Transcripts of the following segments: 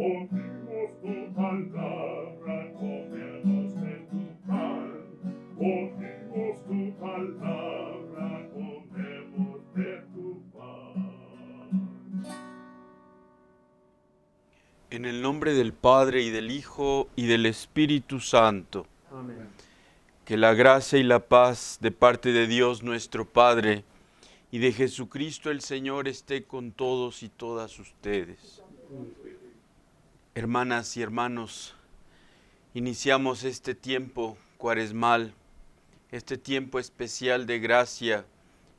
Oímos tu palabra, comemos de tu pan. Oímos tu palabra, comemos de tu pan. En el nombre del Padre, y del Hijo, y del Espíritu Santo. Amén. Que la gracia y la paz de parte de Dios nuestro Padre y de Jesucristo el Señor esté con todos y todas ustedes. Hermanas y hermanos, iniciamos este tiempo cuaresmal, este tiempo especial de gracia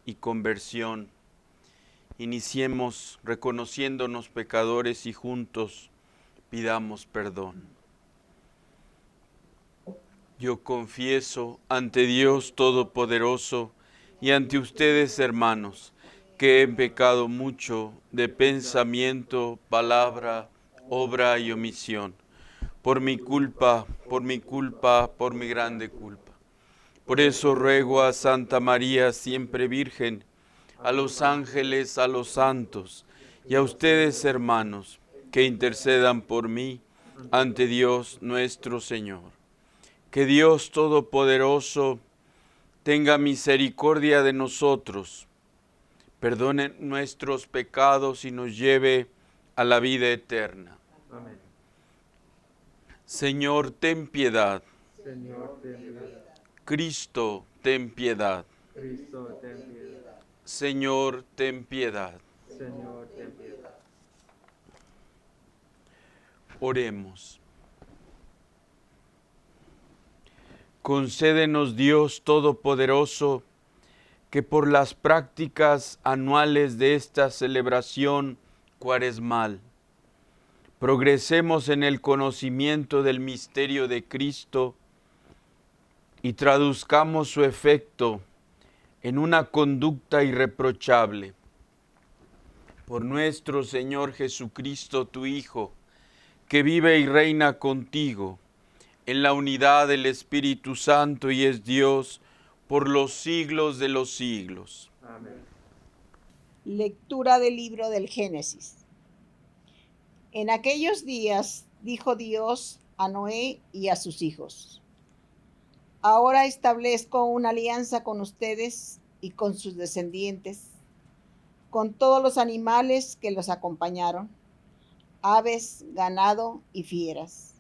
y conversión. Iniciemos reconociéndonos pecadores y juntos pidamos perdón. Yo confieso ante Dios Todopoderoso y ante ustedes, hermanos, que he pecado mucho de pensamiento, palabra, obra y omisión. Por mi culpa, por mi grande culpa. Por eso ruego a Santa María, siempre Virgen, a los ángeles, a los santos, y a ustedes, hermanos, que intercedan por mí ante Dios nuestro Señor. Que Dios Todopoderoso tenga misericordia de nosotros, perdone nuestros pecados y nos lleve a la vida eterna. Amén. Señor, ten piedad. Señor, ten piedad. Cristo, ten piedad. Cristo, ten piedad. Señor, ten piedad. Señor, ten piedad. Oremos. Concédenos, Dios Todopoderoso, que por las prácticas anuales de esta celebración cuaresmal progresemos en el conocimiento del misterio de Cristo y traduzcamos su efecto en una conducta irreprochable. Por nuestro Señor Jesucristo, tu Hijo, que vive y reina contigo en la unidad del Espíritu Santo y es Dios por los siglos de los siglos. Amén. Lectura del libro del Génesis. En aquellos días dijo Dios a Noé y a sus hijos: Ahora establezco una alianza con ustedes y con sus descendientes, con todos los animales que los acompañaron, aves, ganado y fieras,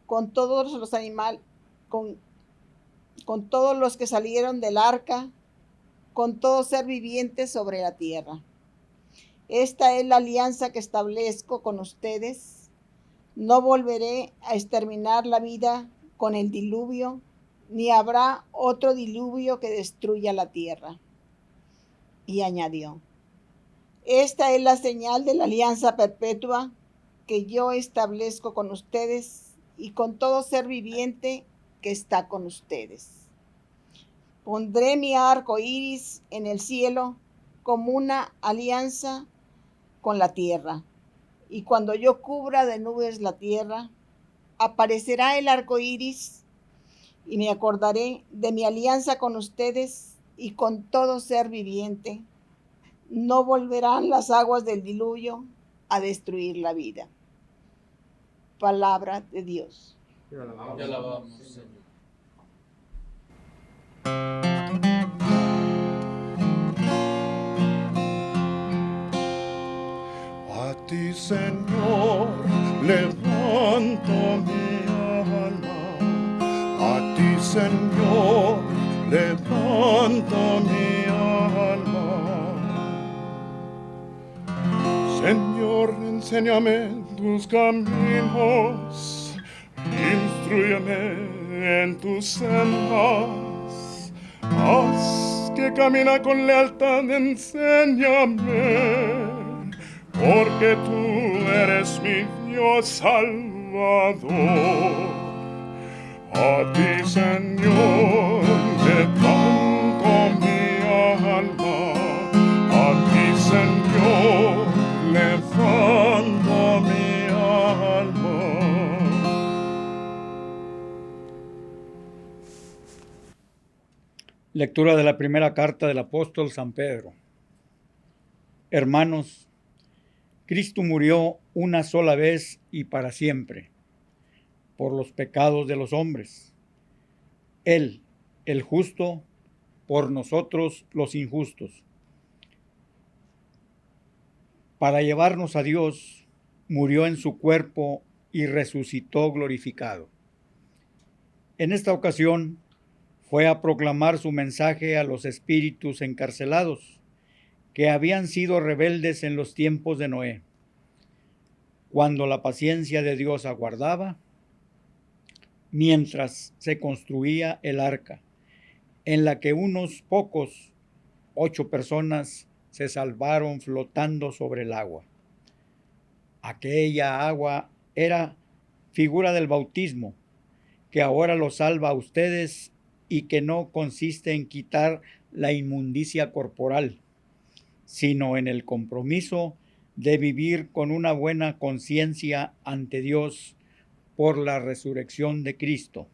con todos los animales, con todos los que salieron del arca, con todo ser viviente sobre la tierra. Esta es la alianza que establezco con ustedes. No volveré a exterminar la vida con el diluvio, ni habrá otro diluvio que destruya la tierra. Y añadió: Esta es la señal de la alianza perpetua que yo establezco con ustedes y con todo ser viviente que está con ustedes. Pondré mi arco iris en el cielo como una alianza con la tierra, y cuando yo cubra de nubes la tierra, aparecerá el arco iris, y me acordaré de mi alianza con ustedes y con todo ser viviente. No volverán las aguas del diluvio a destruir la vida. Palabra de Dios. Te alabamos, Te alabamos, Señor. A ti, Señor, levanto mi alma. A ti, Señor, levanto mi alma. Señor, enséñame tus caminos, instrúyeme en tus sendas. Haz que camina con lealtad, enséñame, porque tú eres mi Dios Salvador. A ti, Señor, levanto mi alma. A ti, Señor, levanto mi alma. Lectura de la primera carta del apóstol San Pedro. Hermanos, Cristo murió una sola vez y para siempre por los pecados de los hombres. Él, el justo, por nosotros los injustos. Para llevarnos a Dios, murió en su cuerpo y resucitó glorificado. En esta ocasión fue a proclamar su mensaje a los espíritus encarcelados, que habían sido rebeldes en los tiempos de Noé, cuando la paciencia de Dios aguardaba, mientras se construía el arca, en la que unos pocos, 8 personas, se salvaron flotando sobre el agua. Aquella agua era figura del bautismo, que ahora los salva a ustedes y que no consiste en quitar la inmundicia corporal, sino en el compromiso de vivir con una buena conciencia ante Dios por la resurrección de Cristo,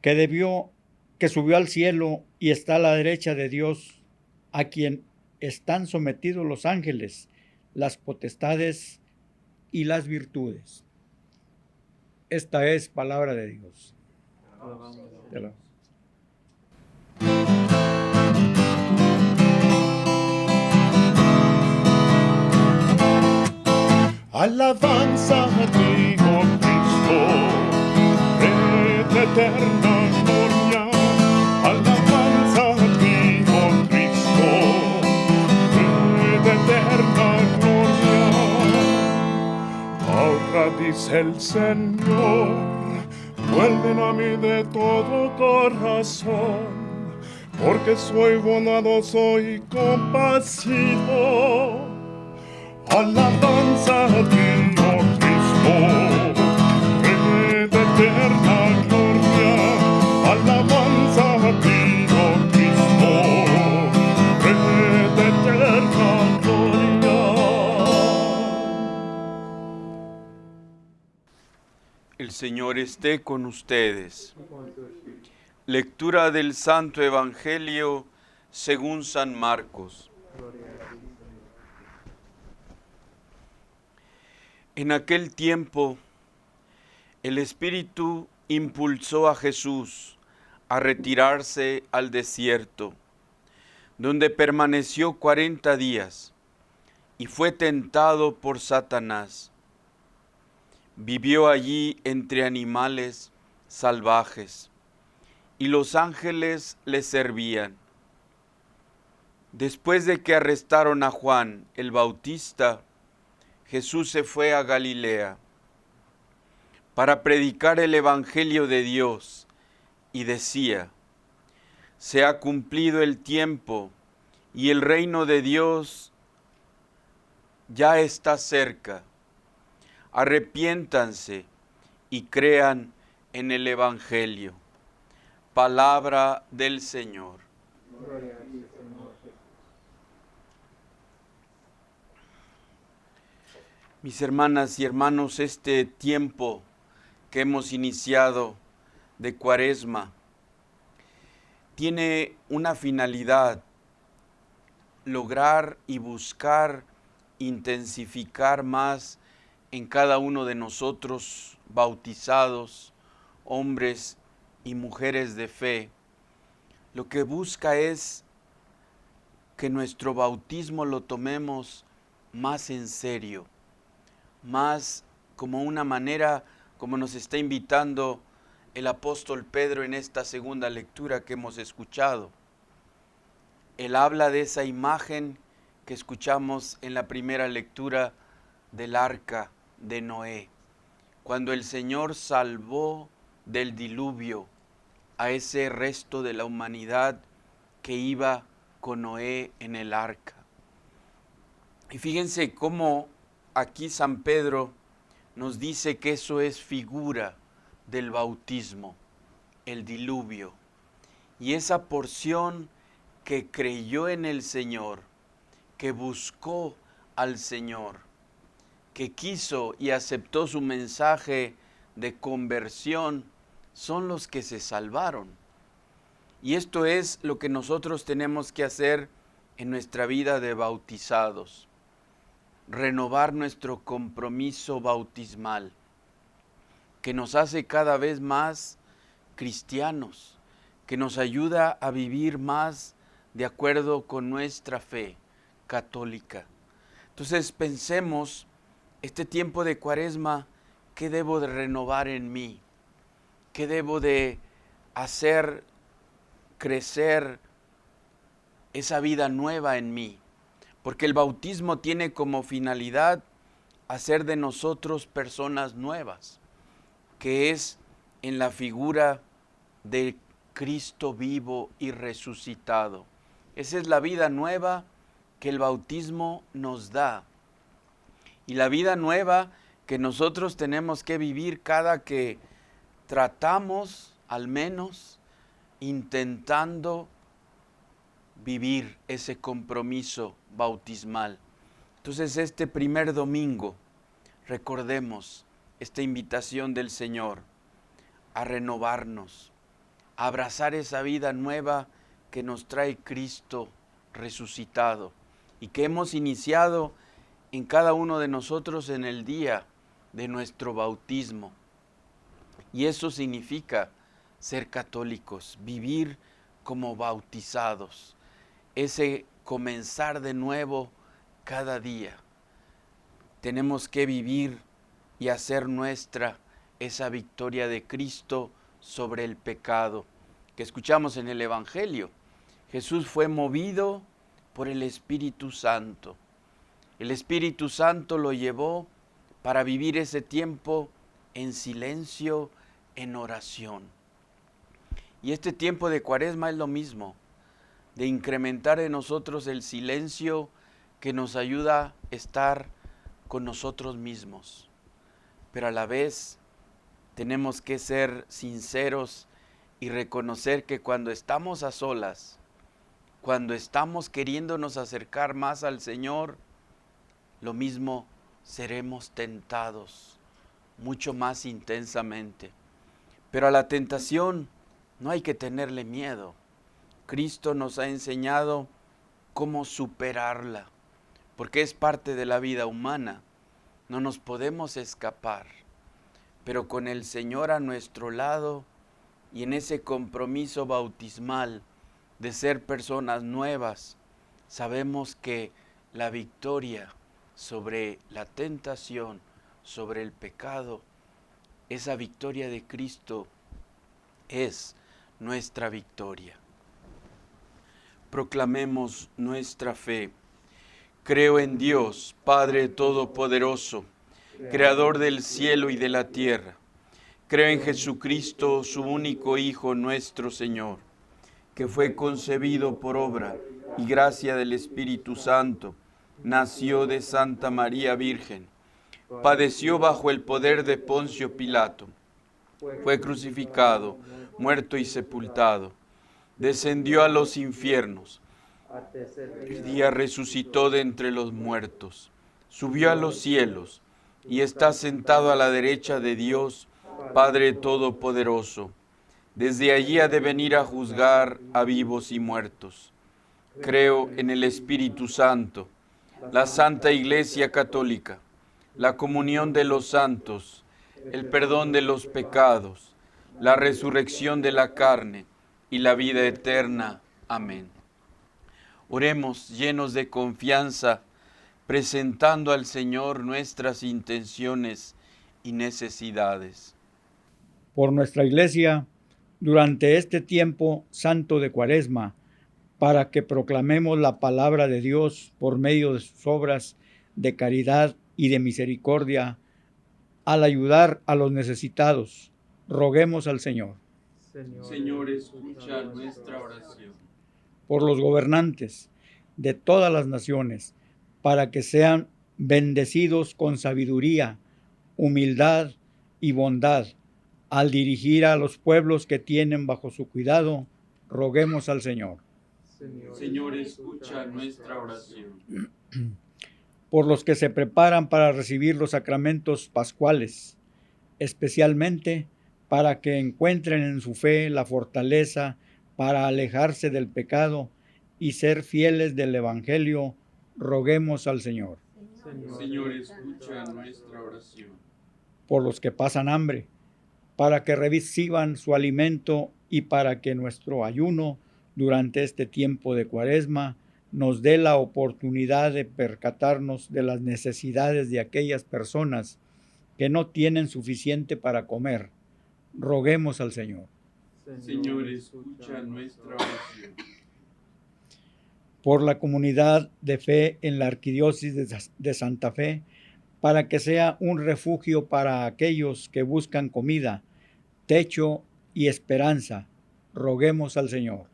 que subió al cielo y está a la derecha de Dios, a quien están sometidos los ángeles, las potestades y las virtudes. Esta es palabra de Dios. Alabanza a ti, oh Cristo, Rey de eterna gloria. Alabanza a ti, oh Cristo, Rey de eterna gloria. Ahora dice el Señor, vuelven a mí de todo corazón, porque soy bondadoso y compasivo. Alabanza a ti, oh Cristo, Rey de eterna gloria. Alabanza a ti, oh Cristo, Rey de eterna gloria. El Señor esté con ustedes. Lectura del Santo Evangelio según San Marcos. En aquel tiempo, el Espíritu impulsó a Jesús a retirarse al desierto, donde permaneció 40 días y fue tentado por Satanás. Vivió allí entre animales salvajes y los ángeles le servían. Después de que arrestaron a Juan el Bautista, Jesús se fue a Galilea para predicar el Evangelio de Dios y decía: se ha cumplido el tiempo y el reino de Dios ya está cerca. Arrepiéntanse y crean en el Evangelio. Palabra del Señor. Gloria a ti, Señor. Mis hermanas y hermanos, este tiempo que hemos iniciado de Cuaresma tiene una finalidad: lograr y buscar intensificar más en cada uno de nosotros, bautizados, hombres y mujeres de fe. Lo que busca es que nuestro bautismo lo tomemos más en serio, más como una manera, como nos está invitando el apóstol Pedro en esta segunda lectura que hemos escuchado. Él habla de esa imagen que escuchamos en la primera lectura del arca de Noé, cuando el Señor salvó del diluvio a ese resto de la humanidad que iba con Noé en el arca. Y fíjense cómo aquí San Pedro nos dice que eso es figura del bautismo, el diluvio. Y esa porción que creyó en el Señor, que buscó al Señor, que quiso y aceptó su mensaje de conversión, son los que se salvaron. Y esto es lo que nosotros tenemos que hacer en nuestra vida de bautizados. renovar nuestro compromiso bautismal, que nos hace cada vez más cristianos, que nos ayuda a vivir más de acuerdo con nuestra fe católica. Entonces pensemos, este tiempo de Cuaresma, ¿qué debo de renovar en mí? ¿Qué debo de hacer crecer esa vida nueva en mí? Porque el bautismo tiene como finalidad hacer de nosotros personas nuevas, que es en la figura de Cristo vivo y resucitado. Esa es la vida nueva que el bautismo nos da. Y la vida nueva que nosotros tenemos que vivir cada que tratamos, al menos, intentando vivir ese compromiso bautismal. Entonces, este primer domingo, recordemos esta invitación del Señor a renovarnos, a abrazar esa vida nueva que nos trae Cristo resucitado y que hemos iniciado en cada uno de nosotros en el día de nuestro bautismo. Y eso significa ser católicos, vivir como bautizados, ese comenzar de nuevo cada día. Tenemos que vivir y hacer nuestra esa victoria de Cristo sobre el pecado que escuchamos en el Evangelio. Jesús fue movido por el Espíritu Santo. El Espíritu Santo lo llevó para vivir ese tiempo en silencio, en oración. Y este tiempo de Cuaresma es lo mismo, de incrementar en nosotros el silencio que nos ayuda a estar con nosotros mismos. Pero a la vez tenemos que ser sinceros y reconocer que cuando estamos a solas, cuando estamos queriéndonos acercar más al Señor, lo mismo seremos tentados mucho más intensamente. Pero a la tentación no hay que tenerle miedo. Cristo nos ha enseñado cómo superarla, porque es parte de la vida humana. No nos podemos escapar, pero con el Señor a nuestro lado y en ese compromiso bautismal de ser personas nuevas, sabemos que la victoria sobre la tentación, sobre el pecado, esa victoria de Cristo es nuestra victoria. Proclamemos nuestra fe. Creo en Dios, Padre Todopoderoso, Creador del cielo y de la tierra. Creo en Jesucristo, su único Hijo, nuestro Señor, que fue concebido por obra y gracia del Espíritu Santo, nació de Santa María Virgen, padeció bajo el poder de Poncio Pilato, fue crucificado, muerto y sepultado, descendió a los infiernos, el día resucitó de entre los muertos, subió a los cielos y está sentado a la derecha de Dios, Padre Todopoderoso. Desde allí ha de venir a juzgar a vivos y muertos. Creo en el Espíritu Santo, la Santa Iglesia Católica, la comunión de los santos, el perdón de los pecados, la resurrección de la carne y la vida eterna. Amén. Oremos llenos de confianza, presentando al Señor nuestras intenciones y necesidades. Por nuestra Iglesia, durante este tiempo santo de Cuaresma, para que proclamemos la palabra de Dios por medio de sus obras de caridad y de misericordia, al ayudar a los necesitados, roguemos al Señor. Señor, escucha nuestra oración. Por los gobernantes de todas las naciones, para que sean bendecidos con sabiduría, humildad y bondad, al dirigir a los pueblos que tienen bajo su cuidado, roguemos al Señor. Señor, escucha nuestra oración. Por los que se preparan para recibir los sacramentos pascuales, especialmente para que encuentren en su fe la fortaleza para alejarse del pecado y ser fieles del Evangelio, roguemos al Señor. Señor, escucha nuestra oración. Por los que pasan hambre, para que reciban su alimento y para que nuestro ayuno durante este tiempo de Cuaresma nos dé la oportunidad de percatarnos de las necesidades de aquellas personas que no tienen suficiente para comer. Roguemos al Señor. Señor, escucha nuestra oración. Por la comunidad de fe en la Arquidiócesis de Santa Fe, para que sea un refugio para aquellos que buscan comida, techo y esperanza. Roguemos al Señor.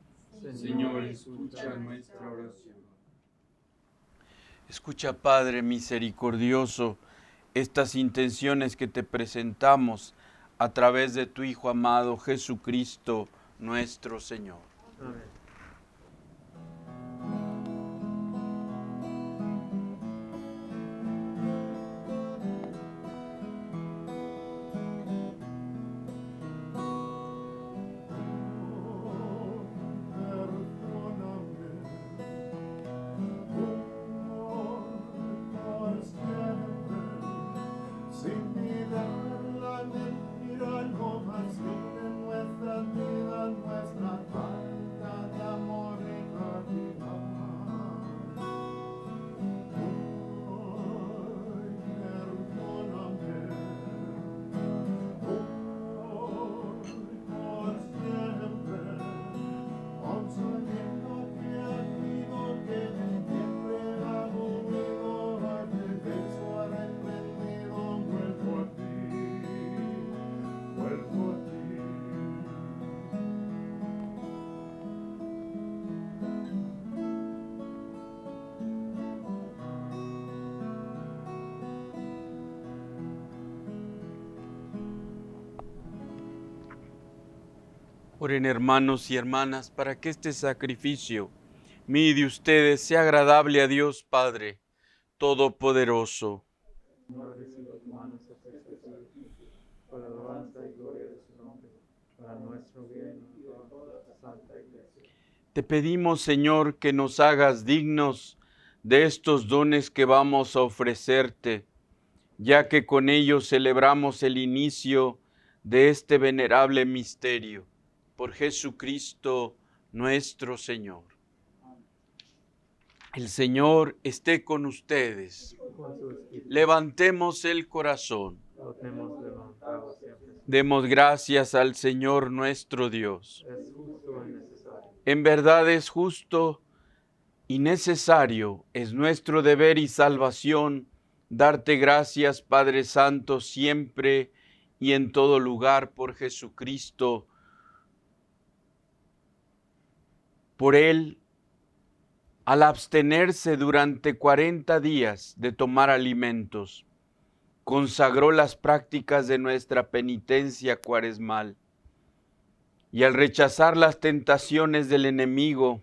Señor, escucha nuestra oración. Escucha, Padre misericordioso, estas intenciones que te presentamos a través de tu Hijo amado Jesucristo, nuestro Señor. Amén. Oren, hermanos y hermanas, para que este sacrificio mío y de ustedes sea agradable a Dios Padre Todopoderoso. No reciba tu mano sacerdotal, para alabanza y gloria de su nombre, para nuestro bien y de toda la Santa Iglesia. Te pedimos, Señor, que nos hagas dignos de estos dones que vamos a ofrecerte, ya que con ellos celebramos el inicio de este venerable misterio. Por Jesucristo nuestro Señor. El Señor esté con ustedes. Con su espíritu, Levantemos el corazón. lo tenemos levantado siempre. Demos gracias al Señor nuestro Dios. Es justo y necesario. En verdad es justo y necesario, es nuestro deber y salvación darte gracias, Padre Santo, siempre y en todo lugar por Jesucristo. Por Él, al abstenerse durante 40 días de tomar alimentos, consagró las prácticas de nuestra penitencia cuaresmal y al rechazar las tentaciones del enemigo,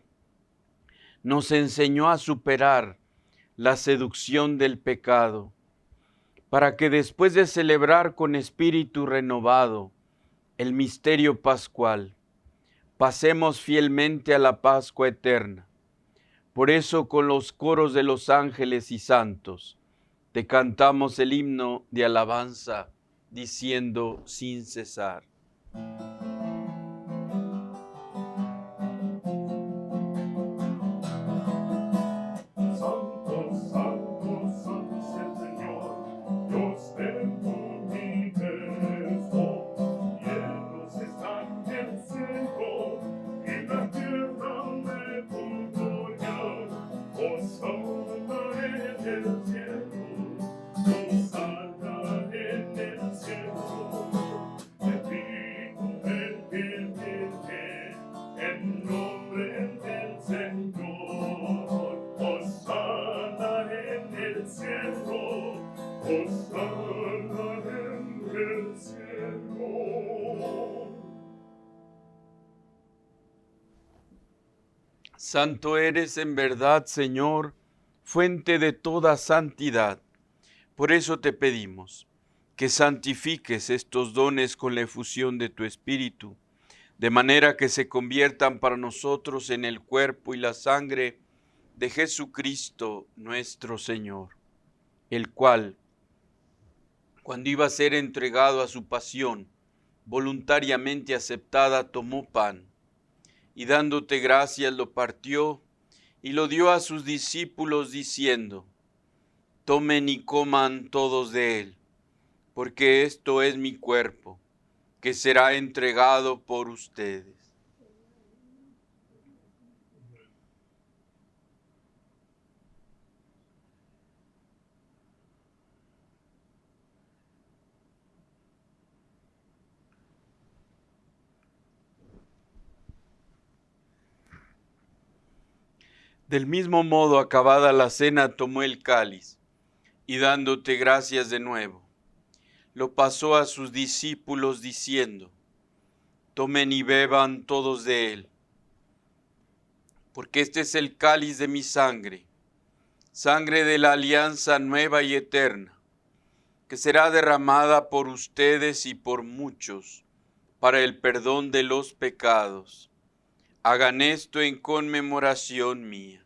nos enseñó a superar la seducción del pecado, para que después de celebrar con espíritu renovado el misterio pascual, pasemos fielmente a la Pascua eterna. Por eso, con los coros de los ángeles y santos, te cantamos el himno de alabanza, diciendo sin cesar. Santo, santo, santo es el Señor, Dios del universo. Cielos están en el cielo y la tierra de tu gloria. Hosana en el cielo, hosana en el cielo. Bendito el que viene en nombre del Señor. Hosana en el cielo, hosana en el cielo. Santo eres en verdad, Señor, fuente de toda santidad. Por eso te pedimos que santifiques estos dones con la efusión de tu Espíritu, de manera que se conviertan para nosotros en el cuerpo y la sangre de Jesucristo nuestro Señor. el cual, cuando iba a ser entregado a su pasión, voluntariamente aceptada, tomó pan, y dándote gracias lo partió, y lo dio a sus discípulos, diciendo: Tomen y coman todos de él, porque esto es mi cuerpo, que será entregado por ustedes. Del mismo modo, acabada la cena, tomó el cáliz, y dándote gracias de nuevo, lo pasó a sus discípulos, diciendo: Tomen y beban todos de él, porque este es el cáliz de mi sangre, sangre de la alianza nueva y eterna, que será derramada por ustedes y por muchos, para el perdón de los pecados. Hagan esto en conmemoración mía.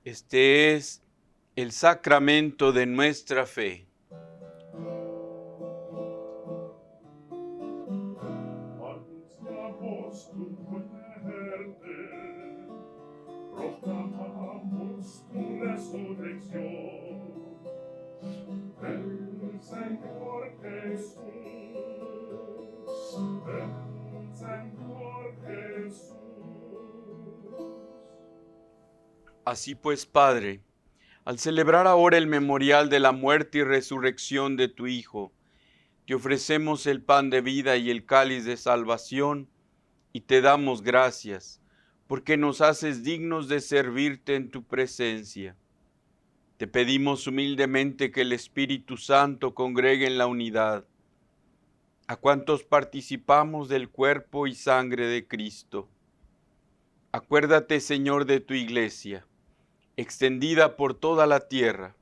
Este es el sacramento de nuestra fe. Anunciamos tu muerte, proclamamos tu resurrección. El Señor Jesús, el Señor Jesús. Así pues, Padre, al celebrar ahora el memorial de la muerte y resurrección de tu Hijo, te ofrecemos el pan de vida y el cáliz de salvación, y te damos gracias, porque nos haces dignos de servirte en tu presencia. Te pedimos humildemente que el Espíritu Santo congregue en la unidad a cuantos participamos del cuerpo y sangre de Cristo. Acuérdate, Señor, de tu Iglesia, extendida por toda la tierra,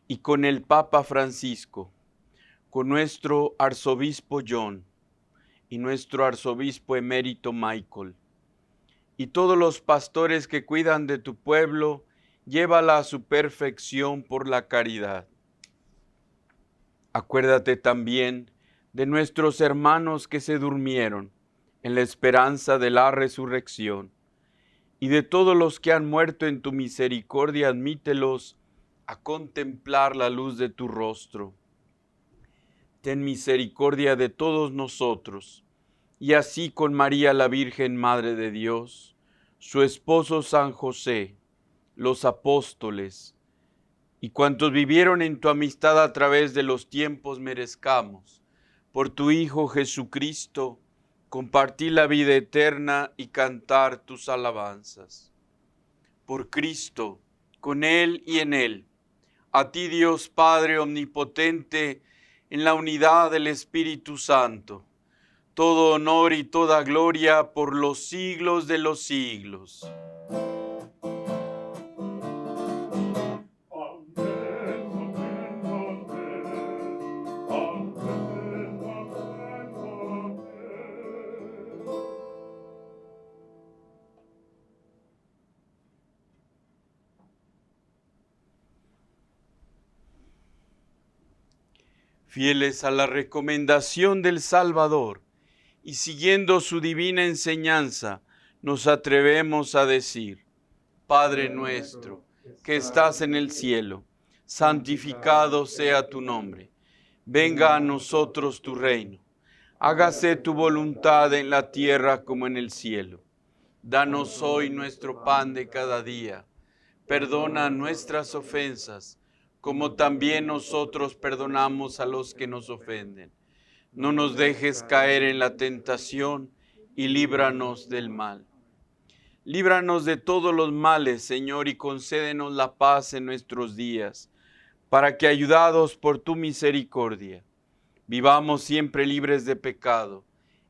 y con el Papa Francisco, con nuestro arzobispo John y nuestro arzobispo emérito Michael, y todos los pastores que cuidan de tu pueblo, llévala a su perfección por la caridad. Acuérdate también de nuestros hermanos que se durmieron en la esperanza de la resurrección, y de todos los que han muerto en tu misericordia, admítelos a contemplar la luz de tu rostro. Ten misericordia de todos nosotros, y así con María la Virgen Madre de Dios, su esposo San José, los apóstoles, y cuantos vivieron en tu amistad a través de los tiempos, merezcamos, por tu Hijo Jesucristo, compartir la vida eterna y cantar tus alabanzas. Por Cristo, con Él y en Él, a ti Dios Padre omnipotente, en la unidad del Espíritu Santo, todo honor y toda gloria por los siglos de los siglos. Fieles a la recomendación del Salvador y siguiendo su divina enseñanza, nos atrevemos a decir: Padre nuestro, que estás en el cielo, santificado sea tu nombre. Venga a nosotros tu reino. Hágase tu voluntad en la tierra como en el cielo. Danos hoy nuestro pan de cada día. Perdona nuestras ofensas, como también nosotros perdonamos a los que nos ofenden. No nos dejes caer en la tentación y líbranos del mal. Líbranos de todos los males, Señor, y concédenos la paz en nuestros días, para que, ayudados por tu misericordia, vivamos siempre libres de pecado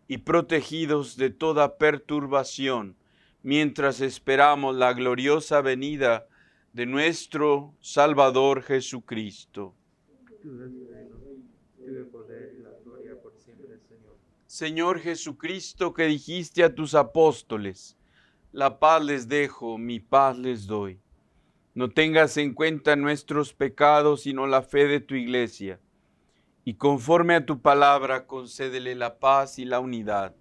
y protegidos de toda perturbación, mientras esperamos la gloriosa venida de nuestro Salvador Jesucristo. Tuyo es el reino, tuyo el poder y la gloria por siempre, Señor. Señor Jesucristo, que dijiste a tus apóstoles, la paz les dejo, mi paz les doy. No tengas en cuenta nuestros pecados, sino la fe de tu iglesia. Y conforme a tu palabra, concédele la paz y la unidad.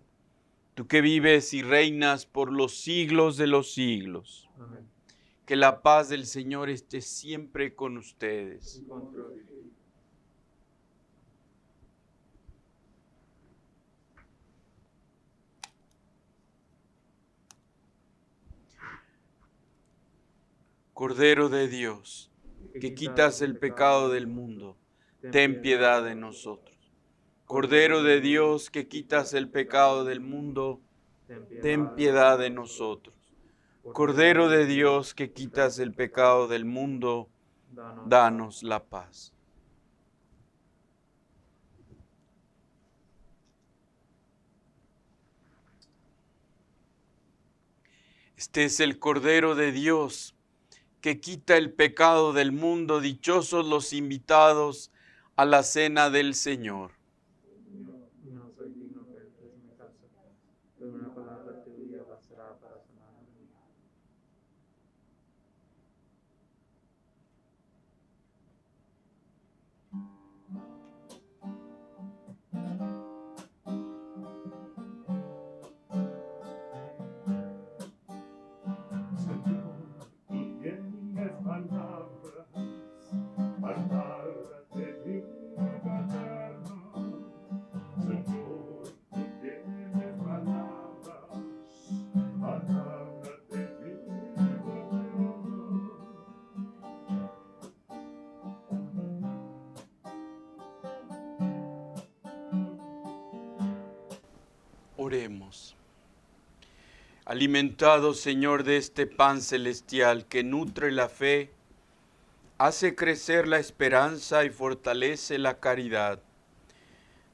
Tú que vives y reinas por los siglos de los siglos. Amén. Que la paz del Señor esté siempre con ustedes. Y con tu espíritu. Cordero de Dios, que quitas el pecado del mundo, ten piedad de nosotros. Cordero de Dios, que quitas el pecado del mundo, ten piedad de nosotros. Cordero de Dios, que quitas el pecado del mundo, danos la paz. Este es el Cordero de Dios, que quita el pecado del mundo. Dichosos los invitados a la cena del Señor. Yo no soy digno que entres en mi casa, pero una palabra tuya bastará para sanarme. Señor, tú tienes palabras, palabras de vida eterna. Señor, tú tienes palabras, palabras de vida eterna. Oremos. Alimentado, Señor, de este pan celestial que nutre la fe, hace crecer la esperanza y fortalece la caridad.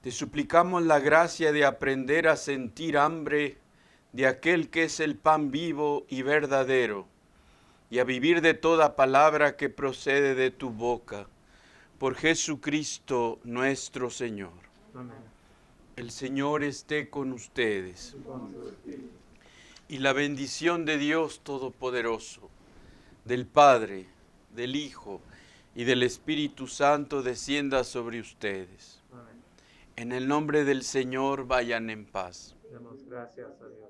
Te suplicamos la gracia de aprender a sentir hambre de aquel que es el pan vivo y verdadero, y a vivir de toda palabra que procede de tu boca. Por Jesucristo nuestro Señor. Amén. El Señor esté con ustedes. Y con tu espíritu. Y la bendición de Dios Todopoderoso, del Padre, del Hijo y del Espíritu Santo descienda sobre ustedes. Amén. En el nombre del Señor vayan en paz. Demos gracias a Dios.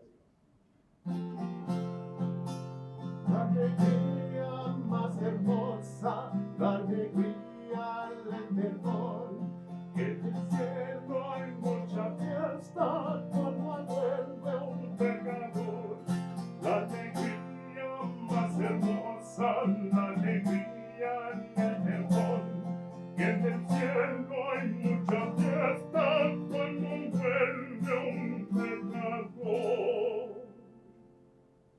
La alegría más hermosa, la alegría del perdón, que en el cielo hay mucha fiesta cuando vuelve un pecador. La alegría más hermosa, la alegría en el perdón, que en el cielo hay mucha